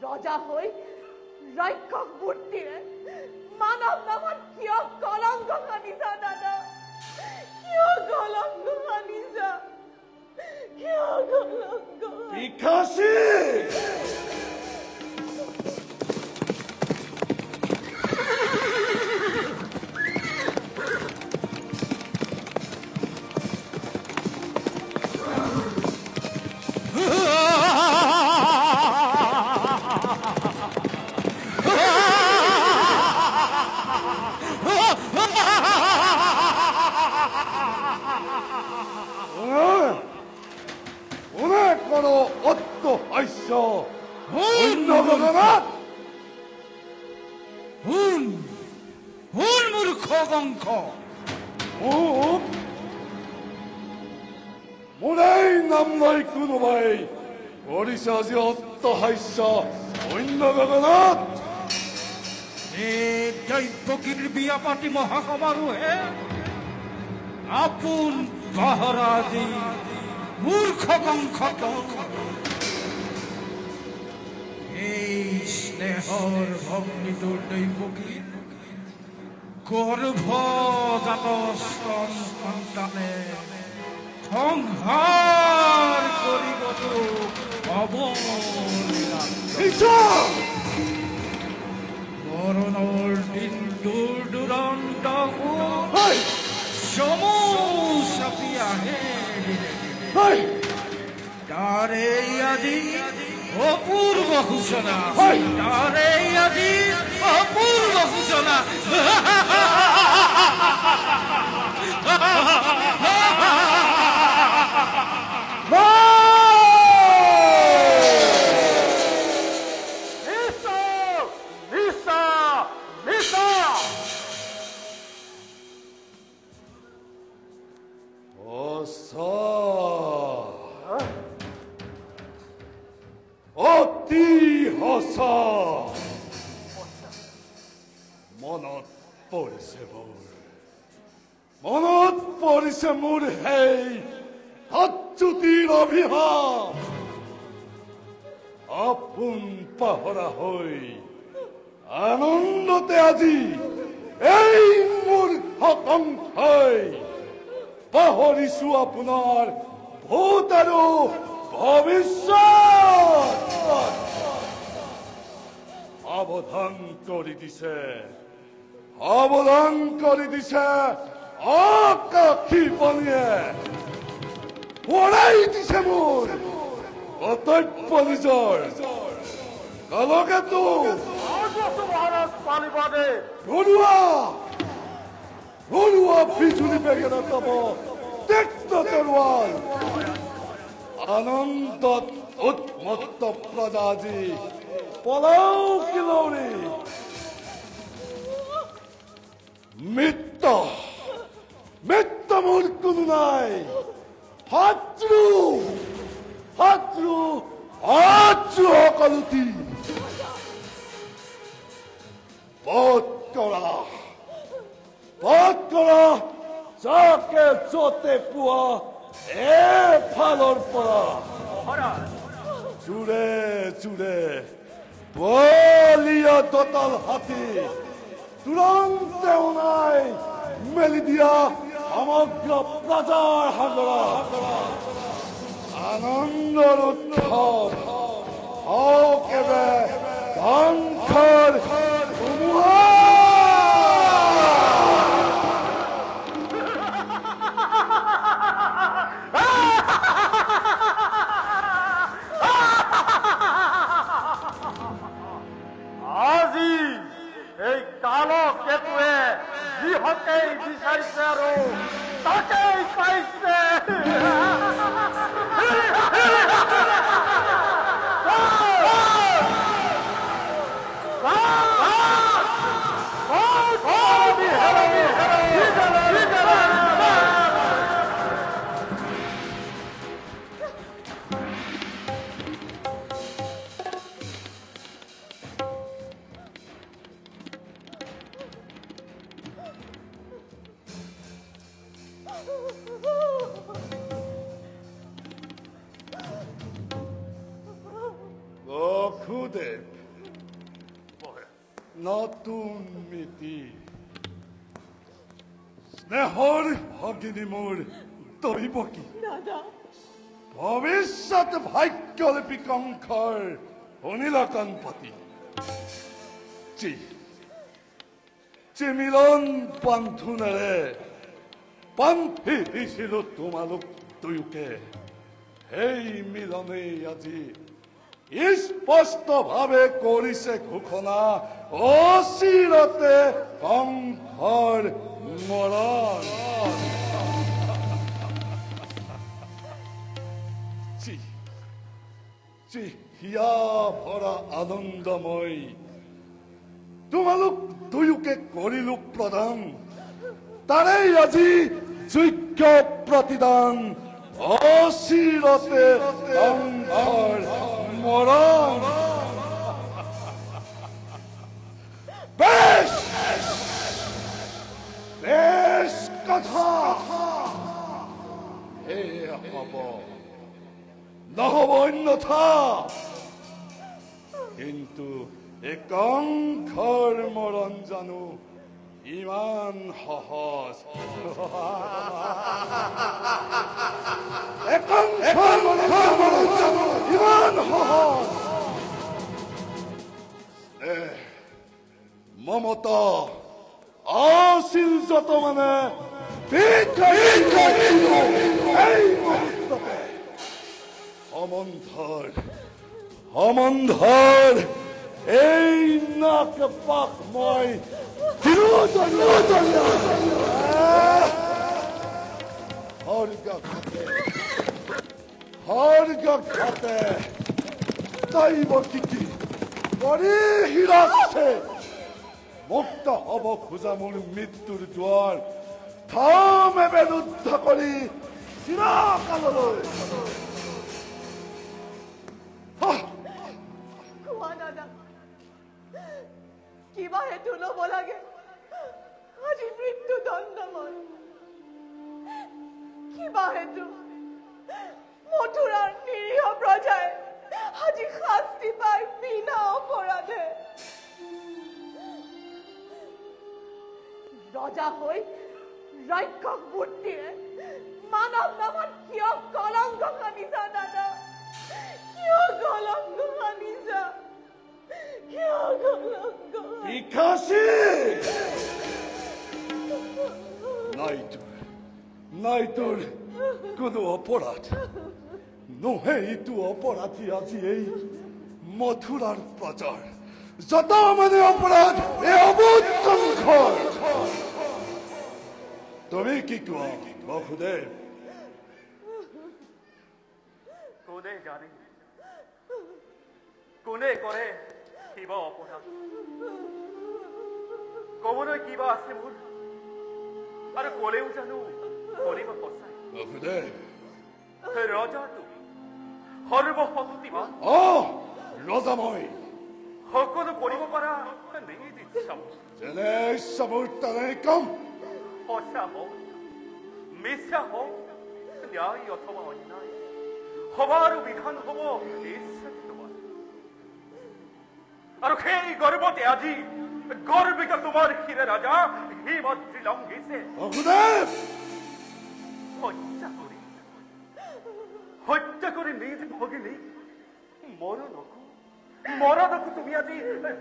ৰজা হৈ ৰাক্ষস মূৰ্তিৰে মানৱ নামত কিয় কলংক সানিছা দাদা? কিয় কলংক সানিছা? কিয় কলংক? বিকাশী! আজি অট্টহাস্য অন্য গগনত দৈৱকীৰ বিয়া পাতি মহাসমাৰোহে আপোন মহাৰাজী মূৰ্খ বংশত এই স্নেহৰ ভগ্নীটোৰ দৈৱকীৰ গৰ্ভজাত স্তন সন্তানে সংহাৰ কৰিবতো মৰণৰ দিন দূৰ দূৰান্ত চমু চাপি আহে তাৰে আজি অপূৰ্ব সূচনা তাৰে আজি অপূৰ্ব সূচনা মনত পৰিছে মোৰ সেই সৎজ্যোতিৰ অভিশাপ আপোন পাহৰা হৈ আনন্দতে আজি এই মোৰ হতংশই পাহৰিছো আপোনাৰ ভূত আৰু ভৱিষ্যত সাৱধান কৰি দিছে আকাশী পানীয়ে পৰাই দিছে মোৰ কৰ্তব্য নিজৰ কালকেতো ঘৰুৱা বিজুলী বেগেৰে যাব ত্যক্ত তৰোৱাল আনন্দত উন্মত্ত প্ৰজা আজি পলাও কিলৌৰী মিত্ত মোৰ কোনো নাই শত্ৰু সকলোটি বধ কৰা যাকে যতে পোৱা এফালৰ পৰা জোৰে বলিয়া দতাল হাতী তুৰন্তে ওলাই মেলি দিয়া সমগ্ৰ প্ৰজাৰ সাগৰা আনন্দৰ উৎসৱ একেবাৰে ধ্বংসৰ ধুমুহা আজি এই কালকেতুৱে যিহতেই বিচাৰিছে আৰু তাকেই পাইছে নতুন মিতি স্নেহৰ ভগিনী মোৰ তৰিব কি দাদা ভৱিষ্যত ভাগ্যলিপি কংসৰ অনিলকন পতি মিলন পান্থোনেৰে পান্থি দিছিলো তোমালোক দুয়োকে সেই মিলনেই আজি স্পষ্টভাৱে কৰিছে ঘোষণা অচিৰতে কংসৰ মৰণ হিয়া ভৰা আনন্দময় তোমালোক দুয়োকে কৰিলো প্ৰদান তাৰেই আজি যোগ্য প্ৰতিদান অচিৰতে কংসৰ মৰণ বেশ বেশ কথা এয়া হব নহব অন্যথা কিন্তু এই কংসৰ মৰণ জানো ইমান সহজ ইমান সহজ মমতা আছিল যত মানে সমন্ধৰ এই নাক পাক মই ঘাটে তাইব কি কৰি হিৰাছে মুক্ত হব খোজা মোৰ মৃত্যুৰ দুৱাৰ থামে বিৰুদ্ধ কৰি চিৰকাললৈ কোৱা দাদা কিবা হেতু ল'ব লাগে আজি মৃত্যুদণ্ড মই কিবা হেতু মথুৰাৰ নিৰীহ প্ৰজাই আজি শাস্তি পাই বিনা অপৰাধে ৰজা হৈ ৰাক্ষস বুদ্ধিৰে মানৱ নামত কিয় কলংক সানিছা দাদা কিয় কলংক সানিছা কিয় কলংক বিকাশী নাই তোৰ কোনো অপৰাধ নহয় এইটো অপৰাধী আজি এই মথুৰাৰ প্ৰজাৰ যত মানে অপৰাধ এই অবুধ কংসৰ তুমি কি কোৱা বসুদেৱ কোনে জানে কোনে কৰে কিবা অপৰাধ কবলৈ কিবা আছে মোৰ আৰু কলেও জানো কৰিব সঁচাই বসুদেৱ ৰজাটো সৰ্বশক্তিমান ৰজা মই সকলো কৰিব পৰা নিজ ইচ্ছা যেনে ইচ্ছা মোৰ তেনে কাম সঁচা হওক মিছা হওক ন্যায় অথবা অন্যায় সবাৰ বিধান হব তোমাৰ আৰু সেই গৰ্বতে আজি গৰ্বিত তোমাৰ শিৰে ৰাজা হিমদ্ৰী লংঘিছে হত্যা কৰি নিজ ভগিনী মৰণকো তুমি আজি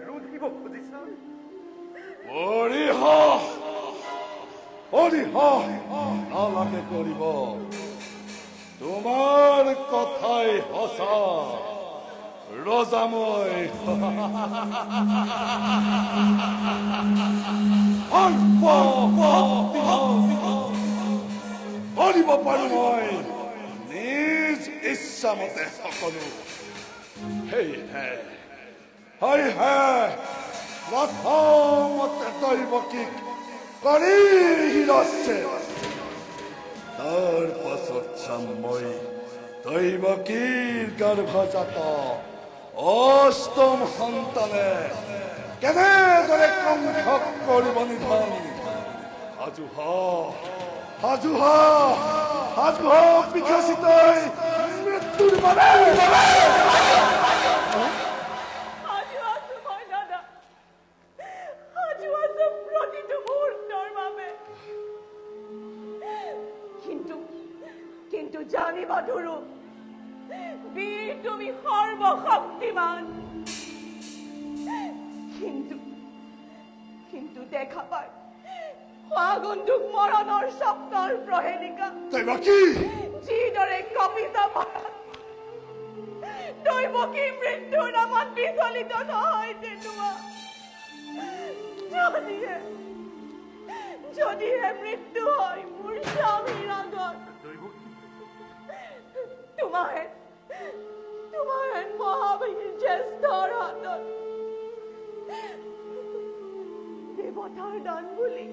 ৰুধিব খুজিছা নালাগে কৰিব তোমাৰ কথাই সঁচা ৰজা মই কৰিব পাৰো মই নিজ ইচ্ছামতে সকলো সেয়েহে প্ৰথমতে দৈৱকীক কৰি হিৰছে তাৰ পাছত চাম মই দৈৱকীৰ গৰ্ভজাত অষ্টম সন্তানে কেনেদৰে কংসক কৰিব নিধন সাজু বিকশিত মৃত্যুৰ বাবে আজি আছো মই দাদা মধুৰূপ বীৰ তুমি সৰ্বশক্তিমান কিন্তু দেখা পায় আগন্তুক মৰণৰ স্বপ্নৰ প্ৰহেলিকা দেৱকী যিদৰে কবিতা মাৰা দৈৱকী মৃত্যুৰ নামত বিচলিত নহয় তেনেকুৱা যদিহে মৃত্যু হয় মোৰ স্বামীৰ আগত তোমাৰ মহাবীৰ জ্যেষ্ঠৰ হাতত দেৱতাৰ দান বুলি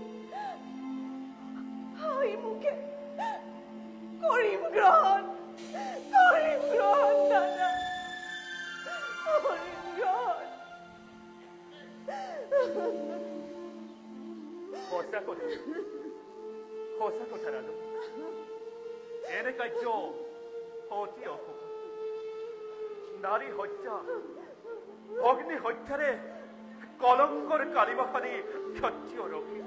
হাঁহি মুখে কৰিম গ্ৰহণ দাদা কৰিম গ্ৰহণ সঁচা কথা ৰাজু এনে কাৰ্য অতি অশুভ নাৰী হত্যা অগ্নি হত্যাৰে কলংকৰ কালিমাখানি ক্ষত্ৰিয় ৰখি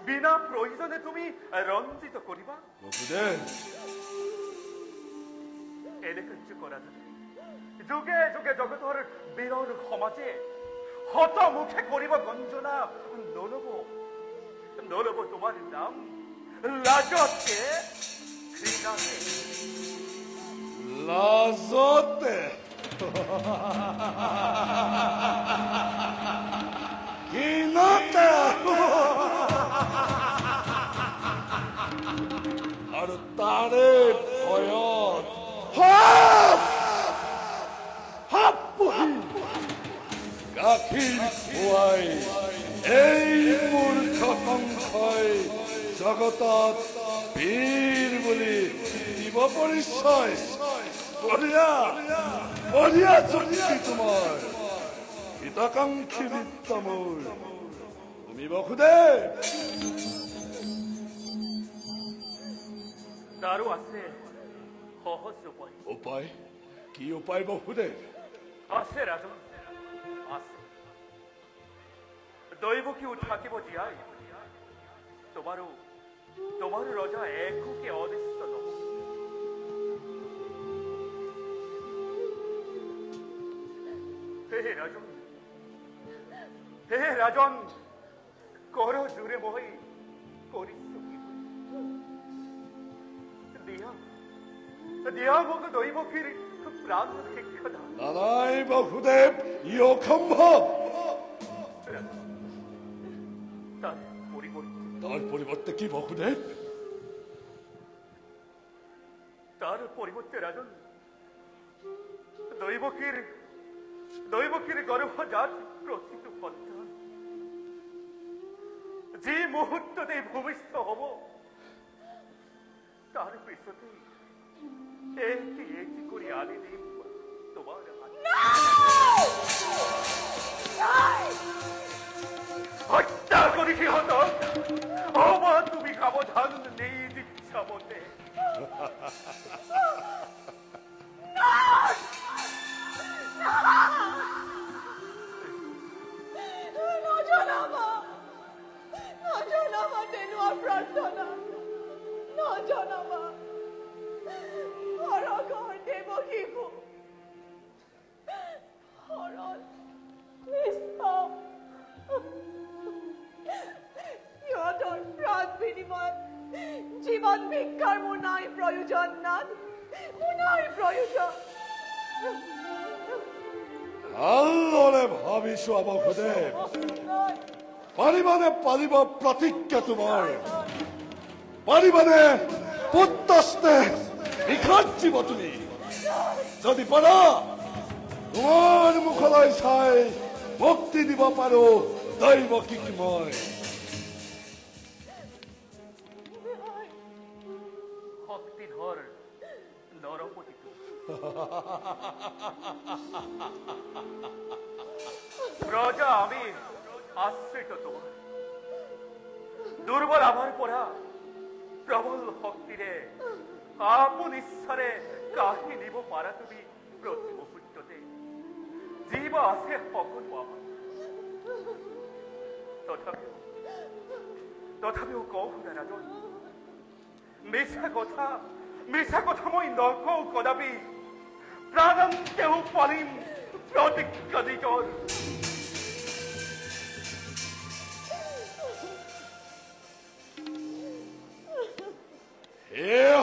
বিনা প্ৰয়োজনে তুমি ৰঞ্জিত কৰিবা এনে কাৰ্য কৰা যুগে যুগে জগতৰ বীৰৰ সমাজে হত মুখে কৰিব গঞ্জনা নলব তোমাৰ নাম লাজতে ঘৃণাতে লাজতে ঘৃণাতে আৰু তাৰে ভয়ত গাখীৰ খুৱাই এই মূৰ্খ কংসই জগতত বীৰ বুলি দিব পৰিচয় বঢ়িয়া যুক্তি তোমাৰ হিতাকাংক্ষী বিত্ত মোৰ তুমি বসুদেৱ তাৰো আছে সহজ উপায় কি উপায় বসুদেৱ আছে ৰাজন আছে দৈৱকীও থাকিব জীয়াই তোমাৰো ৰজা একোকে অনিষ্ট নহয় হে ৰাজন কৰ জোৰে মই কৰিছো দিয়া মোক দৈৱকীৰ প্ৰাণ শিক্ষা নাই বসুদেৱ ই অসম্ভৱ তার পরিবর্তে কি বসুদেব তার পরিবর্তে রাজন দৈবকীর গর্ভজাত প্রচিত সন্তান যে মুহূর্ততে ভূমিষ্ঠ হব তার পিছতে একটি করে আনি দিন তোমার হত্যা করি সিহঁত তুমি সাৱধান নিজ ইচ্ছা মতে নজনাবা তেনেকুৱা প্ৰাৰ্থনা নজনাবা ঘৰ দেৱকীকো সৰল নিষ্ঠম সিহঁতৰ প্ৰাণ বিনিময় জীৱন ভিক্ষাৰ মোৰ নাই প্ৰয়োজন নাথ মোৰ নাই প্ৰয়োজন ভালদৰে ভাবিছো বসুদেৱ পাৰিবানে প্ৰতিজ্ঞা তোমাৰ পাৰিবানে পুত্ৰস্তে নিখাত জীৱ তুমি যদি পাৰা তোমাৰ মুখলৈ চাই মুক্তি দিব পাৰো দৈৱকীক মই শক্তিধৰ নৰপতি ৰজা আমি আশ্ৰিত তোমাৰ দুৰ্বল আমাৰ পৰা প্ৰবল শক্তিৰে আপোন ইচ্ছাৰে কাঢ়ি নিব পাৰা তুমি প্ৰতি মুহূৰ্ততে জীৱ আছে সকলো আমাৰ তথাপিও কওঁ শুনা ৰাজন মিছা কথা মই নকওঁ কদাপি। প্ৰাণন্তেও পাৰিম প্ৰতিজ্ঞা নিজৰ।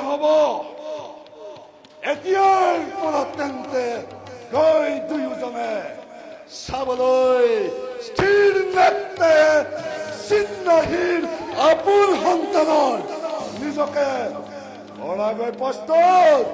হ'ব এতিয়াৰ পৰা তেন্তে গৈ দুয়োজনে চাবলৈ স্থিৰ নেত্ৰে চিহ্নহীন আপোন সন্তানৰ নিজকে কৰাগৈ প্ৰস্তুত।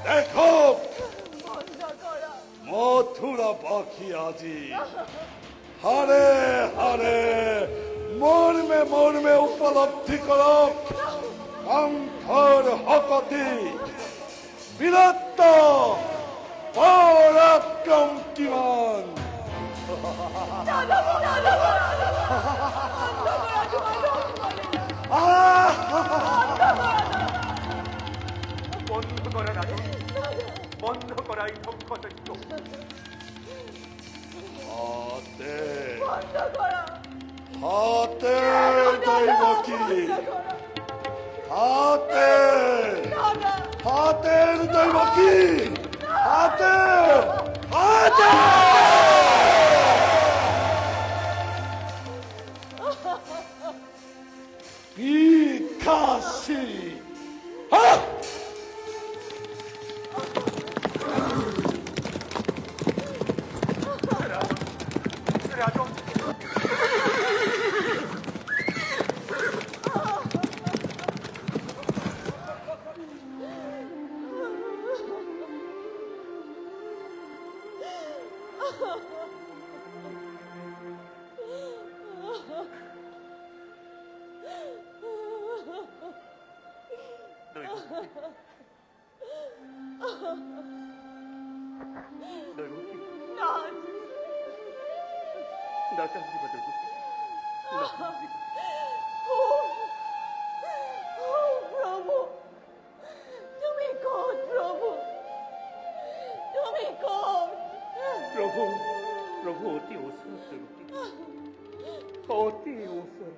দেখো মথুরা পাখি আজি হারে হারে মর্মে মর্মে উপলব্ধি করক কণ্ঠর হকতি বীরত্ব পরাক্রম কিমান। বন্ধ করা রাজন, বন্ধ করাই ধক্ষযজ্ঞ। হাতে দৈবকী হাতের দৈবকী হাতে হাতে বিকাশী রাজন প্রভু তুমি কোন প্রভু তুমি কোন? প্রভু প্রভু অতি ওসর অতি ওসর।